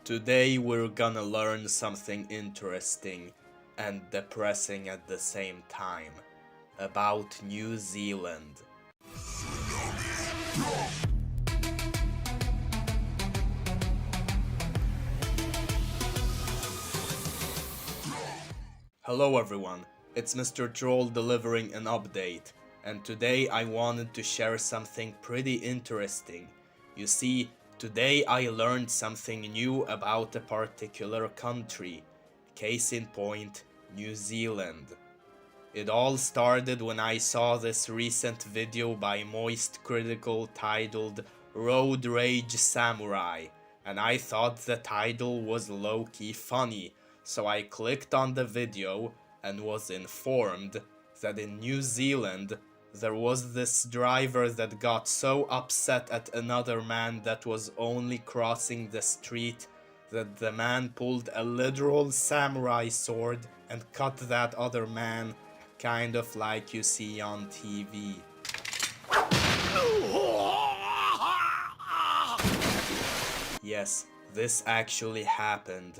Today we're gonna learn something interesting and depressing at the same time about New Zealand. Hello everyone, it's Mr. Troll delivering an update, and today I wanted to share something pretty interesting. You see, today I learned something new about a particular country. Case in point, New Zealand. It all started when I saw this recent video by Moist Critical titled Road Rage Samurai, and I thought the title was low-key funny, so I clicked on the video and was informed that in New Zealand there was this driver that got so upset at another man that was only crossing the street that the man pulled a literal samurai sword and cut that other man, kind of like you see on TV. Yes, this actually happened,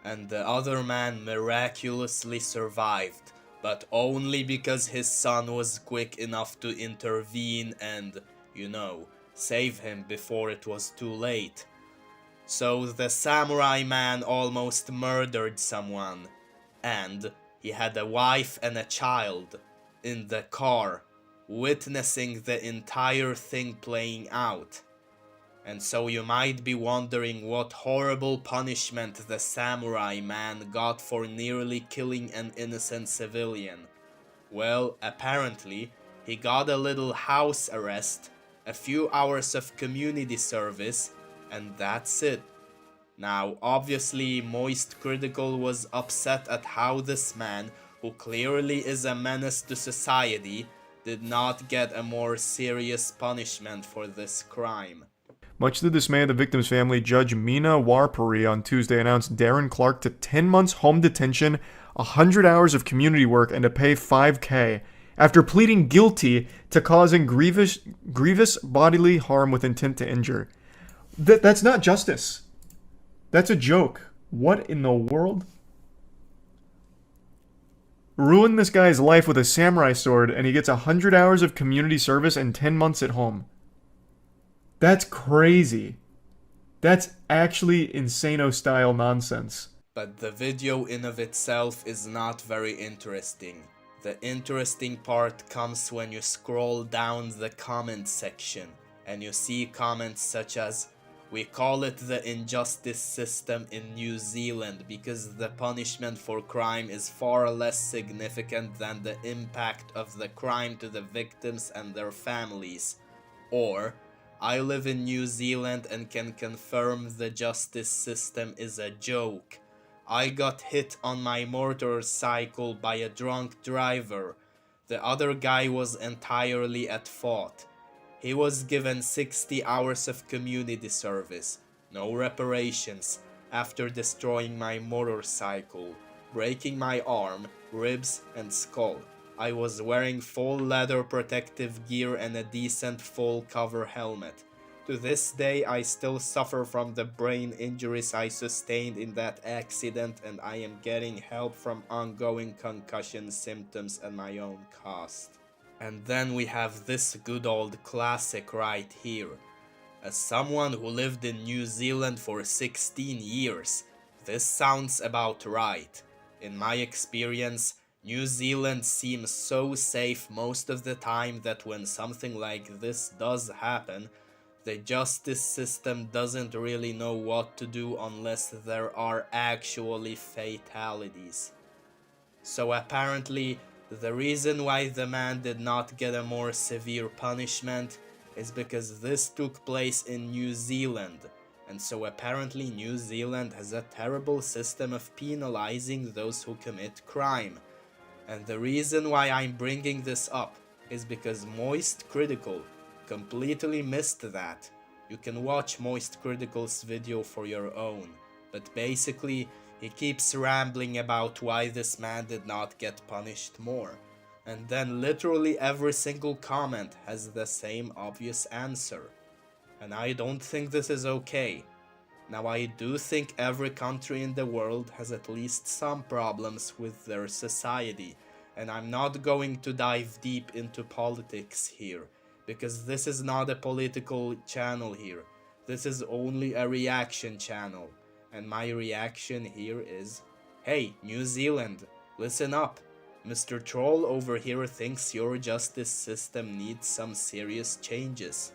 and the other man miraculously survived, but only because his son was quick enough to intervene and, save him before it was too late. So the samurai man almost murdered someone, and he had a wife and a child in the car, witnessing the entire thing playing out. And so you might be wondering what horrible punishment the samurai man got for nearly killing an innocent civilian. Well, apparently, he got a little house arrest, a few hours of community service, and that's it. Now, obviously, Moist Critical was upset at how this man, who clearly is a menace to society, did not get a more serious punishment for this crime. Much to the dismay of the victim's family, Judge Meena Warpuri on Tuesday announced Darren Clark to 10 months home detention, 100 hours of community work, and to pay $5,000 after pleading guilty to causing grievous bodily harm with intent to injure. That's not justice. That's a joke. What in the world? Ruin this guy's life with a samurai sword and he gets 100 hours of community service and 10 months at home. That's crazy. That's actually insano-style nonsense. But the video in of itself is not very interesting. The interesting part comes when you scroll down the comment section and you see comments such as, "We call it the injustice system in New Zealand because the punishment for crime is far less significant than the impact of the crime to the victims and their families." Or, "I live in New Zealand and can confirm the justice system is a joke. I got hit on my motorcycle by a drunk driver. The other guy was entirely at fault. He was given 60 hours of community service, no reparations, after destroying my motorcycle, breaking my arm, ribs, and skull. I was wearing full leather protective gear and a decent full cover helmet. To this day, I still suffer from the brain injuries I sustained in that accident, and I am getting help from ongoing concussion symptoms at my own cost." And then we have this good old classic right here. As someone who lived in New Zealand for 16 years, this sounds about right. In my experience, New Zealand seems so safe most of the time that when something like this does happen, the justice system doesn't really know what to do unless there are actually fatalities. So apparently, the reason why the man did not get a more severe punishment is because this took place in New Zealand, and so apparently New Zealand has a terrible system of penalizing those who commit crime. And the reason why I'm bringing this up is because Moist Critical completely missed that. You can watch Moist Critical's video for your own, but basically he keeps rambling about why this man did not get punished more, and then literally every single comment has the same obvious answer. And I don't think this is okay. Now, I do think every country in the world has at least some problems with their society, and I'm not going to dive deep into politics here, because this is not a political channel here. This is only a reaction channel, and my reaction here is, hey, New Zealand, listen up. Mr. Troll over here thinks your justice system needs some serious changes.